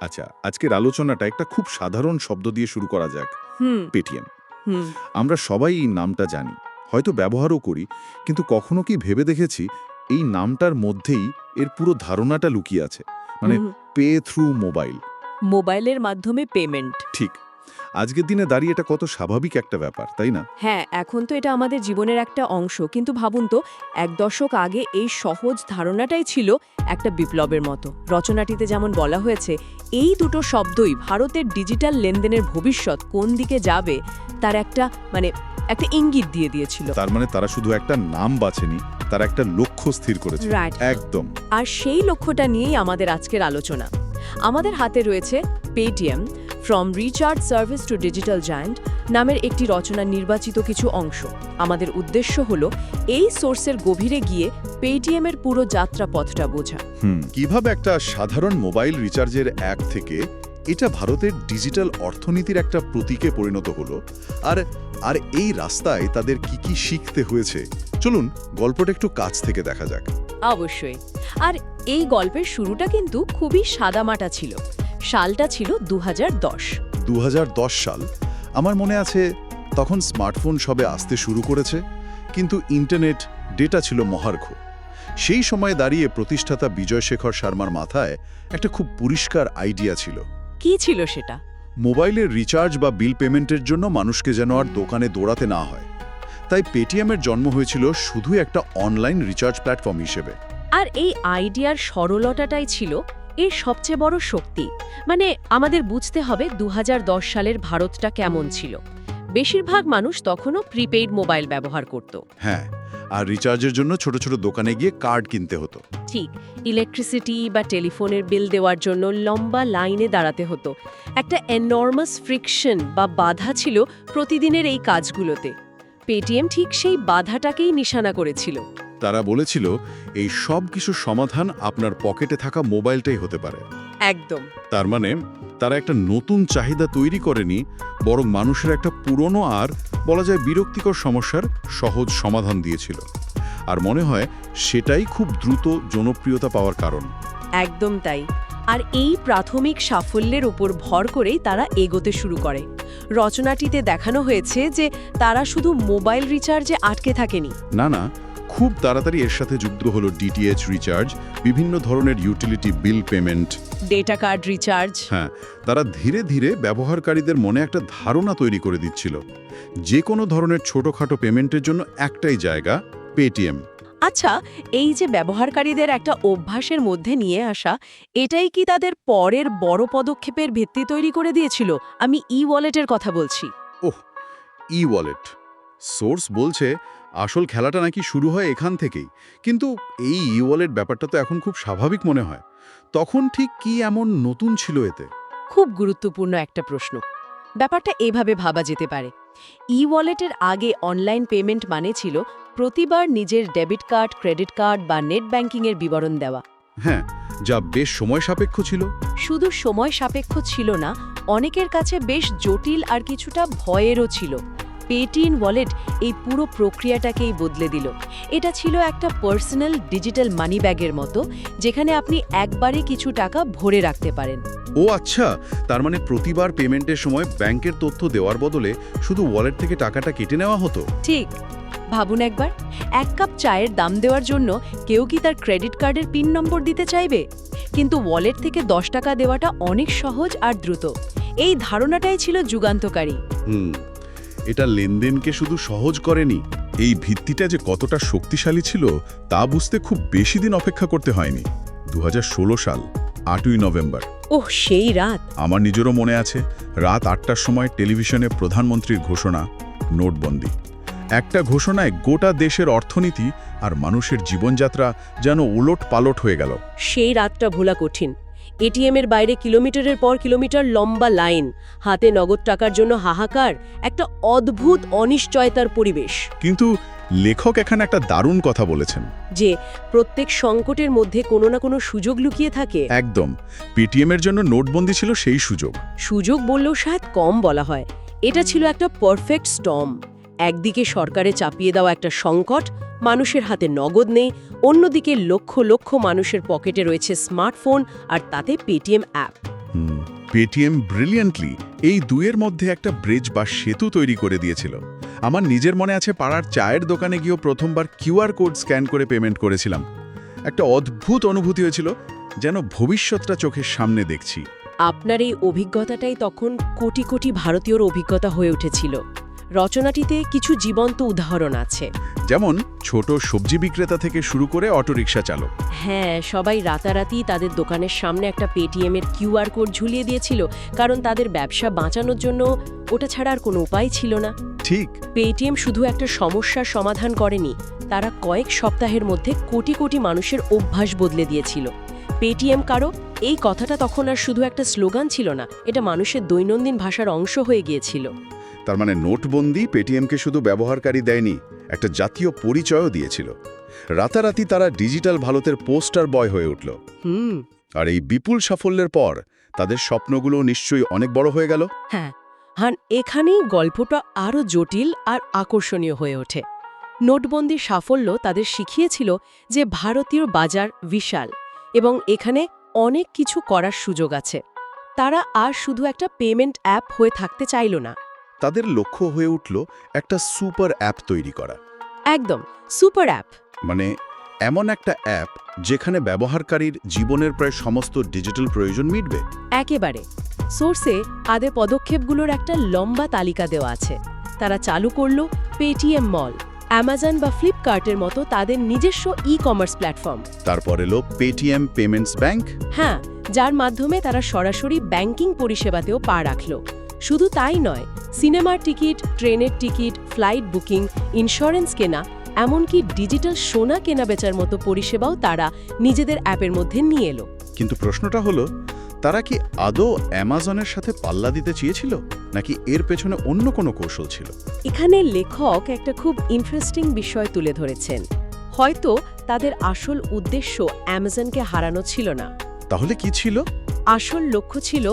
আচ্ছা, আজকের আলোচনাটা একটা খুব সাধারণ শব্দ দিয়ে শুরু করা যাক। হুম পেটিএম। হুম আমরা সবাই এই নামটা জানি, হয়তো ব্যবহারও করি, কিন্তু কখনো কি ভেবে দেখেছি এই নামটার মধ্যেই এর পুরো ধারণাটা লুকিয়ে আছে? মানে হুম। Pay through mobile. মোবাইলের মাধ্যমে পেমেন্ট। ঠিক। আজকের দিনে দাঁড়িয়ে এটা কত স্বাভাবিক একটা ব্যাপার, তাই না? হ্যাঁ, এখন তো এটা আমাদের জীবনের একটা অংশ, কিন্তু ভাবুন তো, এক দশক আগে এই সহজ ধারণাটাই ছিল একটা বিপ্লবের মতো। রচনাটিতে যেমন বলা হয়েছে, এই দুটো শব্দই ভারতের ডিজিটাল লেনদেনের ভবিষ্যৎ কোন দিকে যাবে তার একটা ইঙ্গিত দিয়ে দিয়েছিল। তার মানে তারা শুধু একটা নাম বাছেনি, তারা একটা লক্ষ্য স্থির করেছে। Right. একদম। আর সেই লক্ষ্যটা নিয়েই আমাদের আজকের আলোচনা। আমাদের হাতে রয়েছে Paytm from recharge service to digital giant নামের একটি রচনার নির্বাচিত কিছু অংশ। আমাদের উদ্দেশ্য হলো এই সোর্সের গভীরে গিয়ে পেটিএমের পুরো যাত্রাপথটা বোঝা। কিভাবে একটা সাধারণ মোবাইল রিচার্জের অ্যাপ থেকে এটা ভারতের ডিজিটাল অর্থনীতির একটা প্রতীকে পরিণত হলো, আর এই রাস্তায় তাদের কি কি শিখতে হয়েছে, চলুন গল্পটা একটু কাছ থেকে দেখা যাক। অবশ্যই। আর এই গল্পের শুরুটা কিন্তু খুবই সাদামাটা ছিল। সালটা ছিল 2010। 2010 সাল। আমার মনে আছে তখন স্মার্টফোন সবে আসতে শুরু করেছে, কিন্তু ইন্টারনেট ডেটা ছিল মহার্ঘ। সেই সময়ে দাঁড়িয়ে প্রতিষ্ঠাতা বিজয় শেখর শর্মার মাথায় একটা খুব পরিষ্কার আইডিয়া ছিল। কি ছিল সেটা? মোবাইলের রিচার্জ বা বিল পেমেন্টের জন্য মানুষকে যেন আর দোকানে দৌড়াতে না হয়। তাই পেটিএমের জন্ম হয়েছিল শুধু একটা অনলাইন রিচার্জ প্ল্যাটফর্ম হিসেবে। আর এই আইডিয়ার সরলতাটাই ছিল এর সবচেয়ে বড় শক্তি। মানে আমাদের বুঝতে হবে 2010 সালের ভারতটা কেমন ছিল। বেশিরভাগ মানুষ তখনও প্রিপেইড মোবাইল ব্যবহার করত। হ্যাঁ, আর রিচার্জের জন্য ছোট ছোট দোকানে গিয়ে কার্ড কিনতে হতো। ঠিক, ইলেকট্রিসিটি বা টেলিফোনের বিল দেওয়ার জন্য লম্বা লাইনে দাঁড়াতে হতো। একটা এনর্মাস ফ্রিকশন বা বাধা ছিল প্রতিদিনের এই কাজগুলোতে। পেটিএম ঠিক সেই বাধাটাকেই নিশানা করেছিল। তারা বলেছিল এই সব কিছুর সমাধান আপনার পকেটে থাকা মোবাইলটাই হতে পারে। একদম। তার মানে তারা একটা নতুন চাহিদা তৈরি করেনি, বরং মানুষের একটা পুরনো আর বলা যায় বিরক্তিকর সমস্যার সহজ সমাধান দিয়েছিল। আর মনে হয় সেটাই খুব দ্রুত জনপ্রিয়তা পাওয়ার কারণ। একদম তাই। আর এই প্রাথমিক সাফল্যের উপর ভর করেই তারা এগোতে শুরু করে। রচনাটিতে দেখানো হয়েছে যে তারা শুধু মোবাইল রিচার্জে আটকে থাকেনি। না, খুব তাড়াতাড়ি এর সাথে যুক্ত হলো ডিটিএইচ রিচার্জ, বিভিন্ন ধরনের utility bill payment, data card recharge. হ্যাঁ, তারা ধীরে ধীরে ব্যবহারকারীদের মনে একটা ধারণা তৈরি করে দিচ্ছিল যে কোনো ধরনের ছোটখাটো পেমেন্টের জন্য একটাই জায়গা, পেটিএম। আচ্ছা, এই যে ব্যবহারকারীদের একটা অভ্যাসের মধ্যে নিয়ে আসা, এটাই কি তাদের পরের বড় পদক্ষেপের ভিত্তি তৈরি করে দিয়েছিল? আমি ওয়ালেটের কথা বলছি। ওহ, ওয়ালেট। সোর্স বলছে আসল খেলাটা নাকি শুরু হয় এখান থেকেই, কিন্তু এই ওয়ালেট ব্যাপারটা তো এখন খুব স্বাভাবিক মনে হয়। তখন ঠিক কি এমন নতুন ছিল এতে? খুব গুরুত্বপূর্ণ একটা প্রশ্ন। ব্যাপারটা এভাবে ভাবা যেতে পারে। ওয়ালেটের আগে অনলাইন পেমেন্ট মানে ছিল প্রতিবার নিজের ডেবিট কার্ড, ক্রেডিট কার্ড বা নেট ব্যাংকিংয়ের বিবরণ দেওয়া। হ্যাঁ, যা বেশ সময় সাপেক্ষ ছিল। শুধু সময় সাপেক্ষ ছিল না, অনেকের কাছে বেশ জটিল আর কিছুটা ভয়েরও ছিল। পেটিএম ওয়ালেট এই পুরো প্রক্রিয়াটাকেই বদলে দিল। এটা ছিল একটা পার্সোনাল ডিজিটাল মানি ব্যাগের মতো, যেখানে আপনি একবারে কিছু টাকা ভরে রাখতে পারেন। ও আচ্ছা, তার মানে প্রতিবার পেমেন্টের সময় ব্যাংকের তথ্য দেওয়ার বদলে শুধু ওয়ালেট থেকে টাকাটা কেটে নেওয়া হতো। ঠিক। ভাবুন একবার, এক কাপ চায়ের দাম দেওয়ার জন্য কেউ কি তার ক্রেডিট কার্ডের পিন নম্বর দিতে চাইবে? কিন্তু ওয়ালেট থেকে 10 টাকা দেওয়াটা অনেক সহজ আর দ্রুত। এই ধারণাটাই ছিল যুগান্তকারী। এটা লেনদেনকে শুধু সহজ করেনি, এই ভিত্তিটা যে কতটা শক্তিশালী ছিল তা বুঝতে খুব বেশি দিন অপেক্ষা করতে হয়নি। 2016 সাল 8ই নভেম্বর। ওহ, সেই রাত! আমার নিজেরও মনে আছে, রাত 8টার সময় টেলিভিশনে প্রধানমন্ত্রীর ঘোষণা, নোটবন্দি। একটা ঘোষণায় গোটা দেশের অর্থনীতি আর মানুষের জীবনযাত্রা যেন ওলট পালট হয়ে গেল। সেই রাতটা ভোলা কঠিন। এটিএমের বাইরে কিলোমিটারের পর কিলোমিটার লম্বা লাইন, হাতে নগদ টাকার জন্য হাহাকার, একটা অদ্ভুত অনিশ্চয়তার পরিবেশ। কিন্তু লেখক এখানে একটা দারুণ কথা বলেছেন, যে প্রত্যেক সংকটের মধ্যে কোনো না কোনো সুযোগ লুকিয়ে থাকে। একদম। পেটিএমের জন্য নোটবন্দি ছিল সেই সুযোগ। সুযোগ বললেও শায়দ কম বলা হয়। এটা ছিল একটা পারফেক্ট স্টর্ম। একদিকে সরকারে চাপিয়ে দেওয়া একটা সংকট, মানুষের হাতে নগদ নেই, অন্যদিকে লক্ষ লক্ষ মানুষের পকেটে রয়েছে স্মার্টফোন আর তাতে পেটিএম অ্যাপ। পেটিএম ব্রিলিয়ান্টলি এই দুয়ের মধ্যে একটা ব্রিজ বা সেতু তৈরি করে দিয়েছিল। আমার নিজের মনে আছে পাড়ার চায়ের দোকানে গিয়েও প্রথমবার কিউআর কোড স্ক্যান করে পেমেন্ট করেছিলাম। একটা অদ্ভুত অনুভূতি হয়েছিল, যেন ভবিষ্যৎটা চোখের সামনে দেখছি। আপনার এই অভিজ্ঞতাটাই তখন কোটি কোটি ভারতীয়র অভিজ্ঞতা হয়ে উঠেছিল। রচনাটিতে কিছু জীবন্ত উদাহরণ আছে। যেমন ছোট সবজি বিক্রেতা থেকে শুরু করে অটোরিকশা চালক। হ্যাঁ, সবাই রাতারাতি তাদের দোকানের সামনে একটা পেটিএমের কিউআর কোড ঝুলিয়ে দিয়েছিল, কারণ তাদের ব্যবসা বাঁচানোর জন্য ওটা ছাড়া আর কোনো উপায় ছিল না। ঠিক। পেটিএম শুধু একটা সমস্যার সমাধান করেনি, তারা কয়েক সপ্তাহের মধ্যে কোটি কোটি মানুষের অভ্যাস বদলে দিয়েছিল। পেটিএম কারো এই কথাটা তখন আর শুধু একটা স্লোগান ছিল না, এটা মানুষের দৈনন্দিন ভাষার অংশ হয়ে গিয়েছিল। তার মানে নোটবন্দি পেটিএমকে শুধু ব্যবহারকারী দেয়নি, একটা জাতীয় পরিচয়ও দিয়েছিল। রাতারাতি তারা ডিজিটাল ভারতের পোস্টার বয় হয়ে উঠল। আর এই বিপুল সাফল্যের পর তাদের স্বপ্নগুলো নিশ্চয়ই অনেক বড় হয়ে গেল। হ্যাঁ, এখানেই গল্পটা আরও জটিল আর আকর্ষণীয় হয়ে ওঠে। নোটবন্দির সাফল্য তাদের শিখিয়েছিল যে ভারতীয় বাজার বিশাল এবং এখানে অনেক কিছু করার সুযোগ আছে। তারা আর শুধু একটা পেমেন্ট অ্যাপ হয়ে থাকতে চাইল না। তাদের লক্ষ্য হয়ে উঠল একটা সুপার অ্যাপ তৈরি করা। একদম সুপার অ্যাপ, মানে এমন একটা অ্যাপ যেখানে ব্যবহারকারীর জীবনের প্রায় সমস্ত ডিজিটাল প্রয়োজন মিটবে। একেবারে। সোর্সে আদের পদক্ষেপগুলোর একটা লম্বা তালিকা দেওয়া আছে। তারা চালু করল পেটিএম মল, অ্যামাজন বা ফ্লিপকার্টের মতো তাদের নিজস্ব ই-কমার্স প্ল্যাটফর্ম। তারপর এলো পেটিএম পেমেন্টস ব্যাংক। হ্যাঁ, যার মাধ্যমে তারা সরাসরি ব্যাংকিং পরিষেবাতেও পা রাখল। শুধু তাই নয়, সিনেমার টিকিট, ট্রেনের টিকিট, ফ্লাইট বুকিং, ইন্স্যুরেন্স কেনা, এমনকি ডিজিটাল সোনা কেনাবেচার মতো পরিষেবাও তারা নিজেদের অ্যাপের মধ্যে নিয়ে এলো। কিন্তু প্রশ্নটা হলো, তারা কি আদৌ অ্যামাজনের সাথে পাল্লা দিতে চেয়েছিল, নাকি এর পেছনে অন্য কোনো কৌশল ছিল? এখানে লেখক একটা খুব ইন্টারেস্টিং বিষয় তুলে ধরেছেন। হয়তো তাদের আসল উদ্দেশ্য অ্যামাজনকে হারানো ছিল না। তাহলে কি ছিল? আসল লক্ষ্য ছিল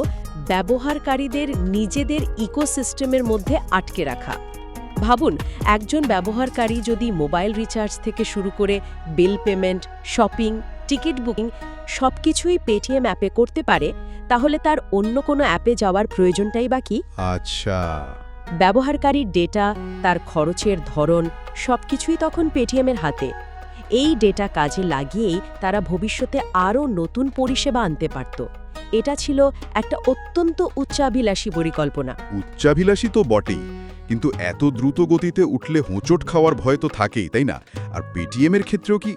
ব্যবহারকারীদের নিজেদের ইকোসিস্টেমের মধ্যে আটকে রাখা। ভাবুন, একজন ব্যবহারকারী যদি মোবাইল রিচার্জ থেকে শুরু করে bill payment, shopping, ticket booking সবকিছুই পেটিএম অ্যাপে করতে পারে, তাহলে তার অন্য কোনো অ্যাপে যাওয়ার প্রয়োজনটাই বা কি? আচ্ছা। ব্যবহারকারীর ডেটা, তার খরচের ধরন সবকিছুই তখন পেটিএমের হাতে। এই ডেটা কাজে লাগিয়েই তারা ভবিষ্যতে আরও নতুন পরিষেবা আনতে পারত। এটা ছিল একটা অত্যন্ত উচ্চাভিলাষী পরিকল্পনা। উচ্চাভিলাষী তো বটেই, কিন্তু এত দ্রুত গতিতে উঠলে হোঁচট খাওয়ার ভয় তো থাকেই, তাই না? আর পেটিএম এর ক্ষেত্রেও কি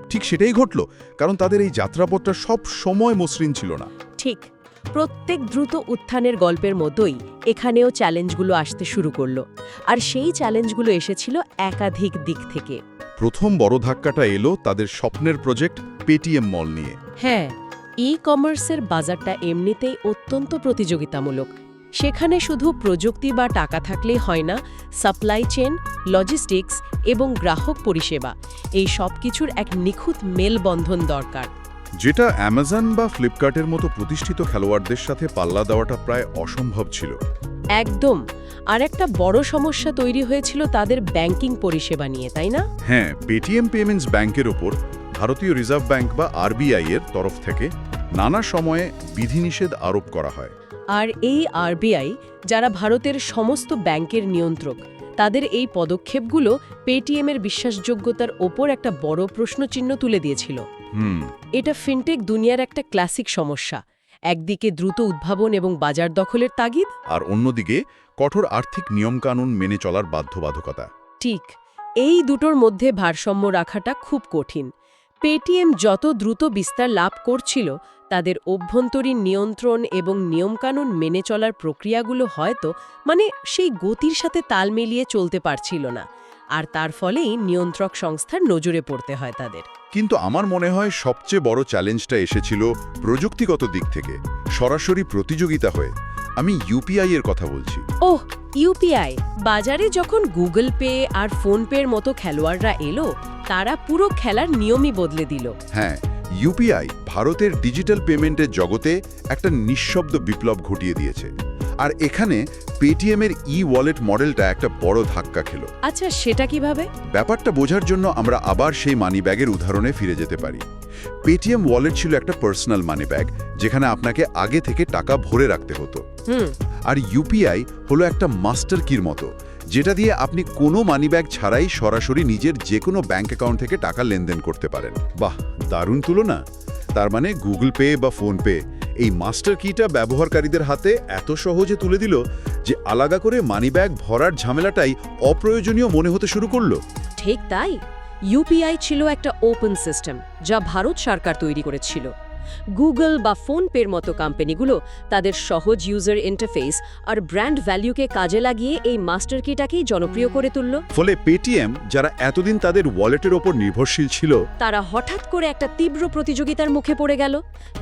ঠিক সেটাই ঘটল? কারণ তাদের এই যাত্রাপথটা সব সময় মসৃণ ছিল না। ঠিক। প্রত্যেক দ্রুত উত্থানের গল্পের মতোই এখানেও চ্যালেঞ্জগুলো আসতে শুরু করল। আর সেই চ্যালেঞ্জগুলো এসেছিল একাধিক দিক থেকে। প্রথম বড় ধাক্কাটা এলো তাদের স্বপ্নের প্রজেক্ট পেটিএম মল নিয়ে। হ্যাঁ, ই-কমার্সের বাজারটা এমনিতেই অত্যন্ত প্রতিযোগিতামূলক। সেখানে শুধু প্রযুক্তি বা টাকা থাকলেই হয় না, সাপ্লাই চেন, লজিস্টিক্স এবং গ্রাহক পরিষেবা এই সব কিছুর এক নিখুঁত মেলবন্ধন দরকার, যেটা অ্যামাজন বা ফ্লিপকার্টের মতো প্রতিষ্ঠিত খেলোয়াড়দের সাথে পাল্লা দেওয়াটা প্রায় অসম্ভব ছিল। একদম। আর একটা বড় সমস্যা তৈরি হয়েছিল তাদের ব্যাংকিং পরিষেবা নিয়ে, তাই না? হ্যাঁ, পেটিএম পেমেন্টস ব্যাংকের ওপর ভারতীয় রিজার্ভ ব্যাংক বা আরবিআই এর তরফ থেকে নানা সময়ে বিধিনিষেধ আরোপ করা হয়। আর এই আরবিআই, যারা ভারতের সমস্ত ব্যাংকের নিয়ন্ত্রক, তাদের এই পদক্ষেপগুলো পেটিএমের বিশ্বাসযোগ্যতার ওপর একটা বড় প্রশ্নচিহ্ন তুলে দিয়েছিল। এটা ফিনটেক দুনিয়ার একটা ক্লাসিক সমস্যা। একদিকে দ্রুত উদ্ভাবন এবং বাজার দখলের তাগিদ, আর অন্যদিকে কঠোর আর্থিক নিয়মকানুন মেনে চলার বাধ্যবাধকতা। ঠিক। এই দুটোর মধ্যে ভারসাম্য রাখাটা খুব কঠিন। পেটিএম যত দ্রুত বিস্তার লাভ করছিল, তাদের অভ্যন্তরীণ নিয়ন্ত্রণ এবং নিয়মকানুন মেনে চলার প্রক্রিয়াগুলো হয়তো সেই গতির সাথে তাল মিলিয়ে চলতে পারছিল না। আর তার ফলেই নিয়ন্ত্রক সংস্থার নজরে পড়তে হয় তাদের। কিন্তু আমার মনে হয় সবচেয়ে বড় চ্যালেঞ্জটা এসেছিল প্রযুক্তিগত দিক থেকে, সরাসরি প্রতিযোগিতা হয়ে। আমি ইউপিআই এর কথা বলছি। ওহ, ইউপিআই! বাজারে যখন গুগল পে আর ফোনপের মতো খেলোয়াড়রা এলো, তারা পুরো খেলার নিয়মই বদলে দিল। হ্যাঁ, ইউপিআই ভারতের ডিজিটাল পেমেন্টের জগতে একটা নিঃশব্দ বিপ্লব ঘটিয়ে দিয়েছে। আর এখানে পেটিএমের ই-ওয়ালেট মডেলটা একটা বড় ধাক্কা খেল। আচ্ছা, সেটা কিভাবে? ব্যাপারটা বোঝার জন্য আমরা আবার সেই মানিব্যাগের উদাহরণে ফিরে যেতে পারি। পেটিএম ওয়ালেট ছিল একটা পার্সোনাল মানি ব্যাগ, যেখানে আপনাকে আগে থেকে টাকা ভরে রাখতে হতো। আর ইউপিআই হলো একটা মাস্টার কির মতো, যেটা দিয়ে আপনি কোনো মানি ব্যাগ ছাড়াই সরাসরি নিজের যে কোনো ব্যাংক অ্যাকাউন্ট থেকে টাকা লেনদেন করতে পারেন। বাহ, দারুণ তুলনা। তার মানে গুগল পে বা ফোনপে এই মাস্টার কিটা ব্যবহারকারীদের হাতে এত সহজে তুলে দিল যে আলাদা করে মানি ব্যাগ ভরার ঝামেলাটাই অপ্রয়োজনীয় মনে হতে শুরু করলো। ঠিক তাই। ইউপিআই ছিল একটা ওপেন সিস্টেম, যা ভারত সরকার তৈরি করেছিল। গুগল বা ফোনপের মতো কোম্পানিগুলো তাদের সহজ ইউজার ইন্টারফেস আর ব্র্যান্ড ভ্যালুকে কাজে লাগিয়ে এই মাস্টার কিটাকেই জনপ্রিয় করে তুলল। ফলে পেটিএম, যারা এতদিন তাদের ওয়ালেটের ওপর নির্ভরশীল ছিল, তারা হঠাৎ করে একটা তীব্র প্রতিযোগিতার মুখে পড়ে গেল।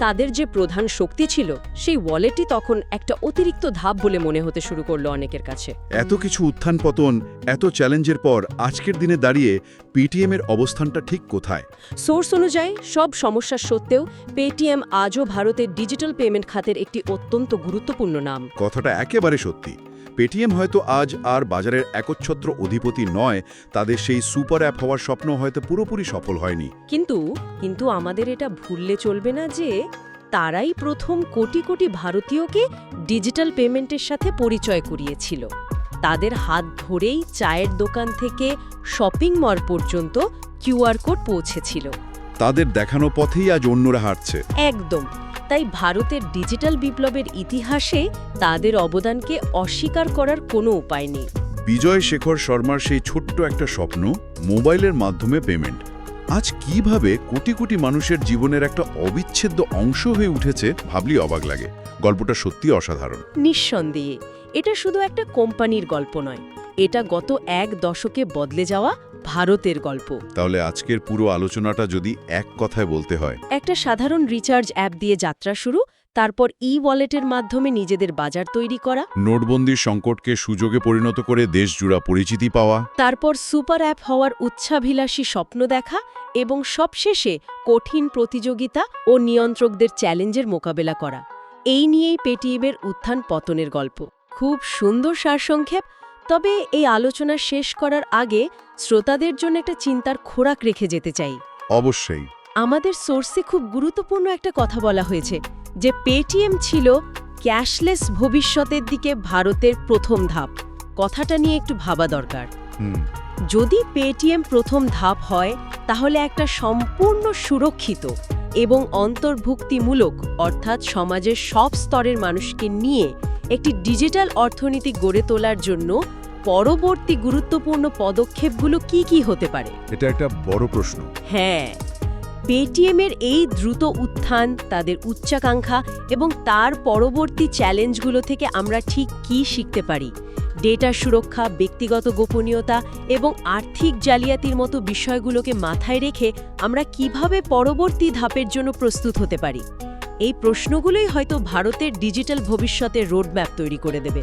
তাদের যে প্রধান শক্তি ছিল, সেই ওয়ালেটই তখন একটা অতিরিক্ত ধাপ বলে মনে হতে শুরু করলো অনেকের কাছে। এত কিছু উত্থান পতন, এত চ্যালেঞ্জের পর আজকের দিনে দাঁড়িয়ে পেটিএমের অবস্থানটা ঠিক কোথায়? সোর্স অনুযায়ী সব সমস্যার সত্ত্বেও পেটিএম আজও ভারতের ডিজিটাল পেমেন্ট খাতের একটি অত্যন্ত গুরুত্বপূর্ণ নাম। কথাটা একেবারে সত্যি। পেটিএম হয়তো আজ আর বাজারের একচ্ছত্র অধিপতি নয়, তাদের সেই সুপার অ্যাপ হওয়ার স্বপ্ন হয়তো পুরোপুরি সফল হয়নি। কিন্তু আমাদের এটা ভুললে চলবে না যে তারাই প্রথম কোটি কোটি ভারতীয়কে ডিজিটাল পেমেন্টের সাথে পরিচয় করিয়েছিল। তাদের হাত ধরেই চায়ের দোকান থেকে শপিং মল পর্যন্ত কিউআর কোড পৌঁছেছিল। তাদের দেখানো পথেই আজ অন্যরা হাঁটছে। একদম। তাই ভারতের ডিজিটাল বিপ্লবের ইতিহাসে তাদের অবদানকে অস্বীকার করার কোনো উপায় নেই। বিজয় শেখর শর্মার সেই ছোট্ট একটা স্বপ্ন, মোবাইলের মাধ্যমে পেমেন্ট, আজ কিভাবে কোটি কোটি মানুষের জীবনের একটা অবিচ্ছেদ্য অংশ হয়ে উঠেছে ভাবলি অবাক লাগে। গল্পটা সত্যি অসাধারণ। নিঃসন্দেহে এটা শুধু একটা কোম্পানির গল্প নয়, এটা গত এক দশকে বদলে যাওয়া ভারতের গল্প। তাহলে আজকের পুরো আলোচনাটা যদি এক কথায় বলতে হয়, একটা সাধারণ রিচার্জ অ্যাপ দিয়ে যাত্রা শুরু, তারপর ওয়ালেটের মাধ্যমে নিজেদের বাজার তৈরি করা, নোটবন্দির সংকটকে সুযোগে পরিণত করে দেশজুড়া পরিচিতি পাওয়া, তারপর সুপার অ্যাপ হওয়ার উচ্চাভিলাষী স্বপ্ন দেখা, এবং সবশেষে কঠিন প্রতিযোগিতা ও নিয়ন্ত্রকদের চ্যালেঞ্জের মোকাবেলা করা। এই নিয়েই পেটিএমের উত্থান পতনের গল্প। খুব সুন্দর সারসংক্ষেপ। তবে এই আলোচনা শেষ করার আগে শ্রোতাদের জন্য একটা চিন্তার খোরাক রেখে যেতে চাই। অবশ্যই। আমাদের সোর্সে খুব গুরুত্বপূর্ণ একটা কথা বলা হয়েছে যে পেটিএম ছিল ক্যাশলেস ভবিষ্যতের দিকে ভারতের প্রথম ধাপ। কথাটা নিয়ে একটু ভাবা দরকার। যদি পেটিএম প্রথম ধাপ হয়, তাহলে একটা সম্পূর্ণ সুরক্ষিত এবং অন্তর্ভুক্তিমূলক, অর্থাৎ সমাজের সব স্তরের মানুষকে নিয়ে একটি ডিজিটাল অর্থনীতি গড়ে তোলার জন্য পরবর্তী গুরুত্বপূর্ণ পদক্ষেপগুলো কি হতে পারে? এটা একটা বড় প্রশ্ন। হ্যাঁ, পেটিএমের এই দ্রুত উত্থান, তাদের উচ্চাকাঙ্ক্ষা এবং তার পরবর্তী চ্যালেঞ্জগুলো থেকে আমরা ঠিক কী শিখতে পারি? ডেটা সুরক্ষা, ব্যক্তিগত গোপনীয়তা এবং আর্থিক জালিয়াতির মতো বিষয়গুলোকে মাথায় রেখে আমরা কিভাবে পরবর্তী ধাপের জন্য প্রস্তুত হতে পারি? এই প্রশ্নগুলোই হয়তো ভারতের ডিজিটাল ভবিষ্যতের রোডম্যাপ তৈরি করে দেবে।